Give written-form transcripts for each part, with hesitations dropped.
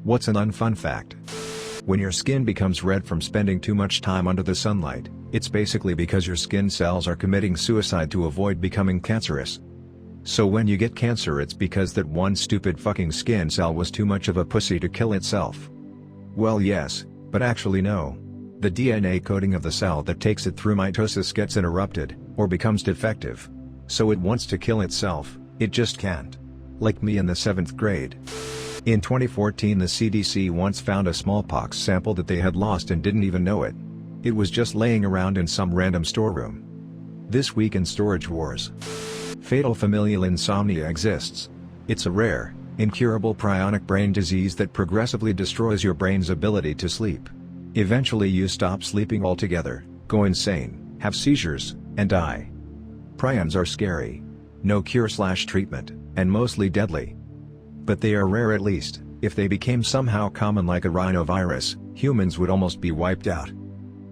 What's an unfun fact? When your skin becomes red from spending too much time under the sunlight, it's basically because your skin cells are committing suicide to avoid becoming cancerous. So when you get cancer, it's because that one stupid fucking skin cell was too much of a pussy to kill itself. Well, yes, but actually no. The DNA coding of the cell that takes it through mitosis gets interrupted, or becomes defective. So it wants to kill itself, it just can't. Like me in the 7th grade. In 2014, the CDC once found a smallpox sample that they had lost and didn't even know it. It was just laying around in some random storeroom. This week in Storage Wars. Fatal familial insomnia exists. It's a rare, incurable prionic brain disease that progressively destroys your brain's ability to sleep. Eventually you stop sleeping altogether, go insane, have seizures, and die. Prions are scary. No cure/treatment, and mostly deadly. But they are rare. At least, if they became somehow common like a rhinovirus, humans would almost be wiped out.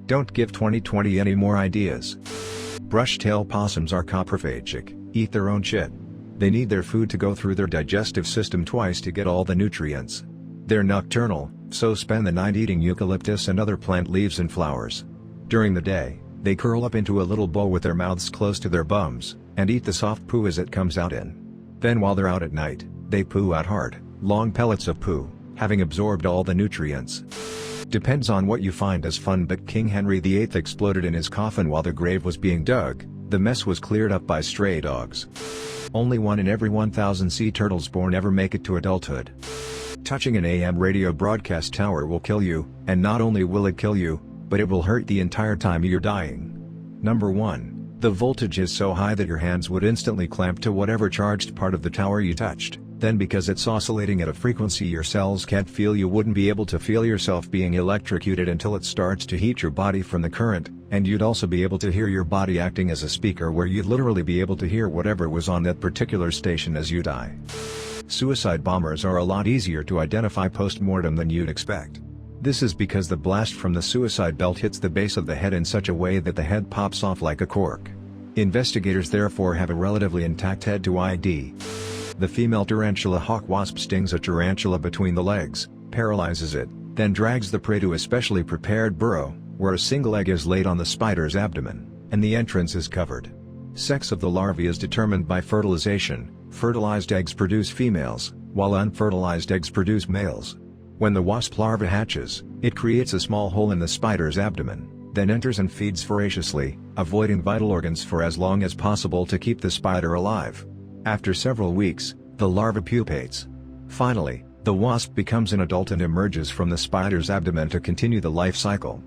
Don't give 2020 any more ideas. Brush-tail possums are coprophagic, eat their own shit. They need their food to go through their digestive system twice to get all the nutrients. They're nocturnal, so spend the night eating eucalyptus and other plant leaves and flowers. During the day, they curl up into a little ball with their mouths close to their bums, and eat the soft poo as it comes out in. Then while they're out at night, they poo out hard, long pellets of poo, having absorbed all the nutrients. Depends on what you find as fun, but King Henry VIII exploded in his coffin while the grave was being dug. The mess was cleared up by stray dogs. Only 1 in every 1,000 sea turtles born ever make it to adulthood. Touching an AM radio broadcast tower will kill you, and not only will it kill you, but it will hurt the entire time you're dying. Number 1, the voltage is so high that your hands would instantly clamp to whatever charged part of the tower you touched. Then because it's oscillating at a frequency your cells can't feel, you wouldn't be able to feel yourself being electrocuted until it starts to heat your body from the current, and you'd also be able to hear your body acting as a speaker where you'd literally be able to hear whatever was on that particular station as you die. Suicide bombers are a lot easier to identify post-mortem than you'd expect. This is because the blast from the suicide belt hits the base of the head in such a way that the head pops off like a cork. Investigators therefore have a relatively intact head to ID. The female tarantula hawk wasp stings a tarantula between the legs, paralyzes it, then drags the prey to a specially prepared burrow, where a single egg is laid on the spider's abdomen, and the entrance is covered. Sex of the larvae is determined by fertilization. Fertilized eggs produce females, while unfertilized eggs produce males. When the wasp larva hatches, it creates a small hole in the spider's abdomen, then enters and feeds voraciously, avoiding vital organs for as long as possible to keep the spider alive. After several weeks, the larva pupates. Finally, the wasp becomes an adult and emerges from the spider's abdomen to continue the life cycle.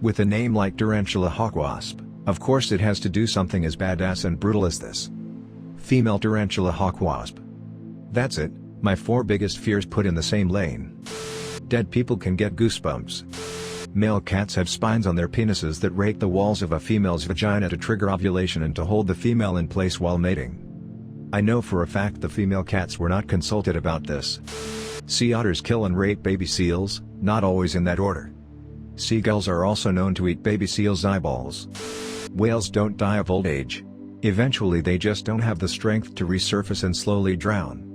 With a name like tarantula hawk wasp, of course it has to do something as badass and brutal as this. Female tarantula hawk wasp. That's it, my 4 biggest fears put in the same lane. Dead people can get goosebumps. Male cats have spines on their penises that rake the walls of a female's vagina to trigger ovulation and to hold the female in place while mating. I know for a fact the female cats were not consulted about this. Sea otters kill and rape baby seals, not always in that order. Seagulls are also known to eat baby seals' eyeballs. Whales don't die of old age. Eventually they just don't have the strength to resurface and slowly drown.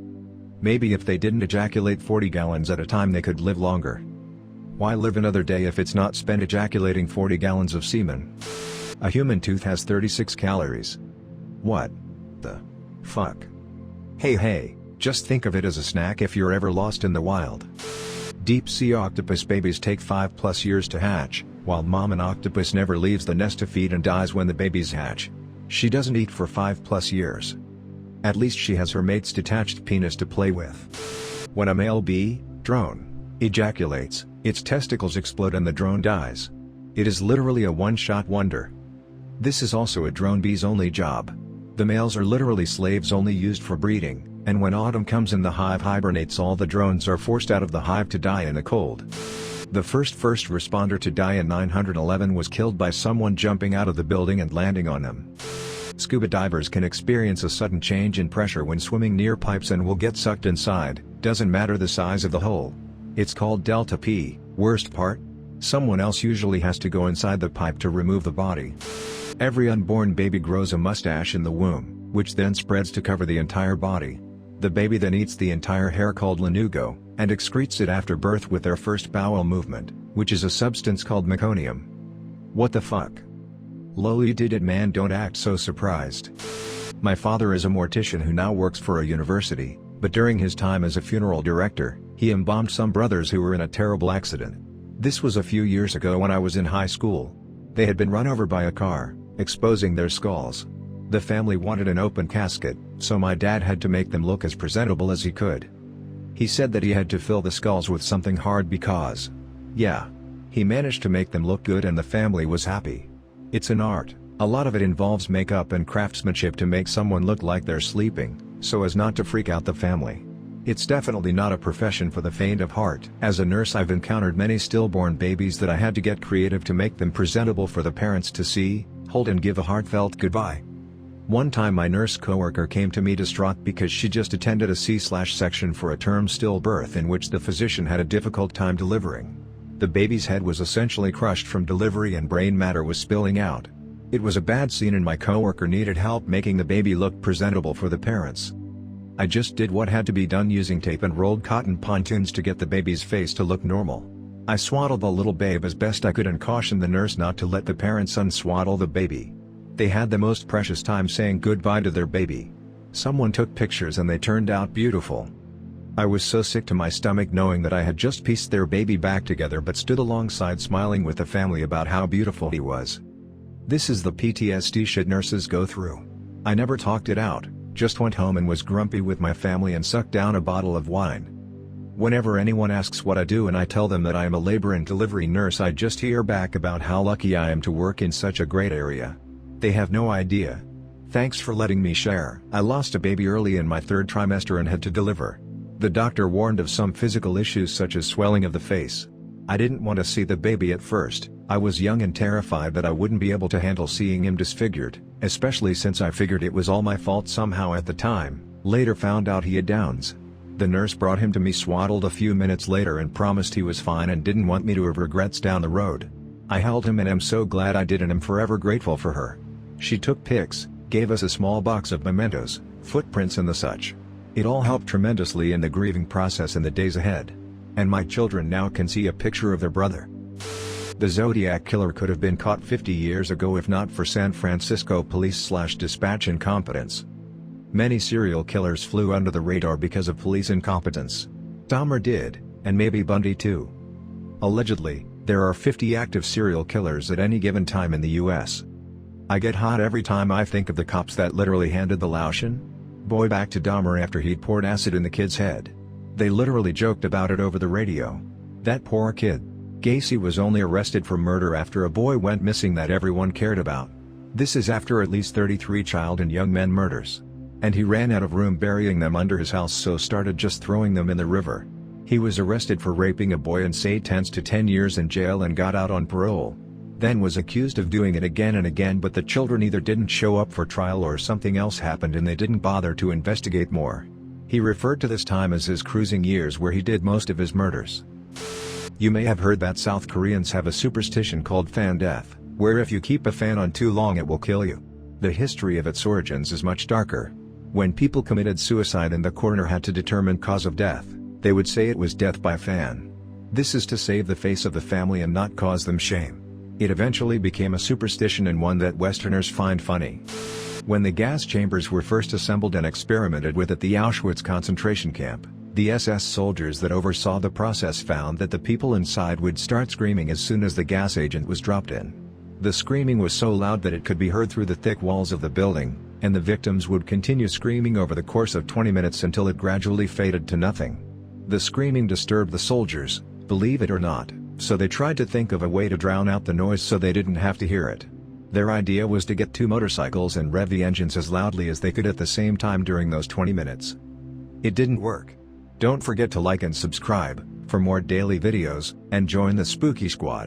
Maybe if they didn't ejaculate 40 gallons at a time they could live longer. Why live another day if it's not spent ejaculating 40 gallons of semen? A human tooth has 36 calories. What the fuck? Hey, just think of it as a snack if you're ever lost in the wild. Deep sea octopus babies take 5+ years to hatch, while mom and octopus never leaves the nest to feed and dies when the babies hatch. She doesn't eat for 5+ years. At least she has her mate's detached penis to play with. When a male bee, drone, ejaculates, its testicles explode and the drone dies. It is literally a one-shot wonder. This is also a drone bee's only job. The males are literally slaves only used for breeding, and when autumn comes and the hive hibernates, all the drones are forced out of the hive to die in the cold. The first responder to die in 911 was killed by someone jumping out of the building and landing on them. Scuba divers can experience a sudden change in pressure when swimming near pipes and will get sucked inside, doesn't matter the size of the hole. It's called delta P. Worst part? Someone else usually has to go inside the pipe to remove the body. Every unborn baby grows a mustache in the womb, which then spreads to cover the entire body. The baby then eats the entire hair called lanugo, and excretes it after birth with their first bowel movement, which is a substance called meconium. What the fuck? Lol, you did it, man, don't act so surprised. My father is a mortician who now works for a university, but during his time as a funeral director, he embalmed some brothers who were in a terrible accident. This was a few years ago when I was in high school. They had been run over by a car, exposing their skulls. The family wanted an open casket, so my dad had to make them look as presentable as he could. He said that he had to fill the skulls with something hard because, yeah, he managed to make them look good and the family was happy. It's an art, a lot of it involves makeup and craftsmanship to make someone look like they're sleeping, so as not to freak out the family. It's definitely not a profession for the faint of heart. As a nurse, I've encountered many stillborn babies that I had to get creative to make them presentable for the parents to see, hold and give a heartfelt goodbye. One time my nurse coworker came to me distraught because she just attended a C-section for a term stillbirth in which the physician had a difficult time delivering. The baby's head was essentially crushed from delivery and brain matter was spilling out. It was a bad scene and my coworker needed help making the baby look presentable for the parents. I just did what had to be done using tape and rolled cotton pontoons to get the baby's face to look normal. I swaddled the little babe as best I could and cautioned the nurse not to let the parents unswaddle the baby. They had the most precious time saying goodbye to their baby. Someone took pictures and they turned out beautiful. I was so sick to my stomach knowing that I had just pieced their baby back together but stood alongside smiling with the family about how beautiful he was. This is the PTSD shit nurses go through. I never talked it out, just went home and was grumpy with my family and sucked down a bottle of wine. Whenever anyone asks what I do and I tell them that I am a labor and delivery nurse, I just hear back about how lucky I am to work in such a great area. They have no idea. Thanks for letting me share. I lost a baby early in my third trimester and had to deliver. The doctor warned of some physical issues such as swelling of the face. I didn't want to see the baby at first. I was young and terrified that I wouldn't be able to handle seeing him disfigured, especially since I figured it was all my fault somehow at the time. Later found out he had Downs. The nurse brought him to me swaddled a few minutes later and promised he was fine and didn't want me to have regrets down the road. I held him and am so glad I did and am forever grateful for her. She took pics, gave us a small box of mementos, footprints and the such. It all helped tremendously in the grieving process in the days ahead. And my children now can see a picture of their brother. The Zodiac Killer could have been caught 50 years ago if not for San Francisco police/dispatch incompetence. Many serial killers flew under the radar because of police incompetence. Dahmer did, and maybe Bundy too. Allegedly, there are 50 active serial killers at any given time in the US. I get hot every time I think of the cops that literally handed the Laotian boy back to Dahmer after he'd poured acid in the kid's head. They literally joked about it over the radio. That poor kid. Gacy was only arrested for murder after a boy went missing that everyone cared about. This is after at least 33 child and young men murders. And he ran out of room burying them under his house, so started just throwing them in the river. He was arrested for raping a boy and sentenced to 10 years in jail and got out on parole. Then was accused of doing it again and again, but the children either didn't show up for trial or something else happened and they didn't bother to investigate more. He referred to this time as his cruising years where he did most of his murders. You may have heard that South Koreans have a superstition called fan death, where if you keep a fan on too long it will kill you. The history of its origins is much darker. When people committed suicide and the coroner had to determine cause of death, they would say it was death by fan. This is to save the face of the family and not cause them shame. It eventually became a superstition and one that Westerners find funny. When the gas chambers were first assembled and experimented with at the Auschwitz concentration camp, the SS soldiers that oversaw the process found that the people inside would start screaming as soon as the gas agent was dropped in. The screaming was so loud that it could be heard through the thick walls of the building, and the victims would continue screaming over the course of 20 minutes until it gradually faded to nothing. The screaming disturbed the soldiers, believe it or not, so they tried to think of a way to drown out the noise so they didn't have to hear it. Their idea was to get two motorcycles and rev the engines as loudly as they could at the same time during those 20 minutes. It didn't work. Don't forget to like and subscribe for more daily videos, and join the Spooky Squad.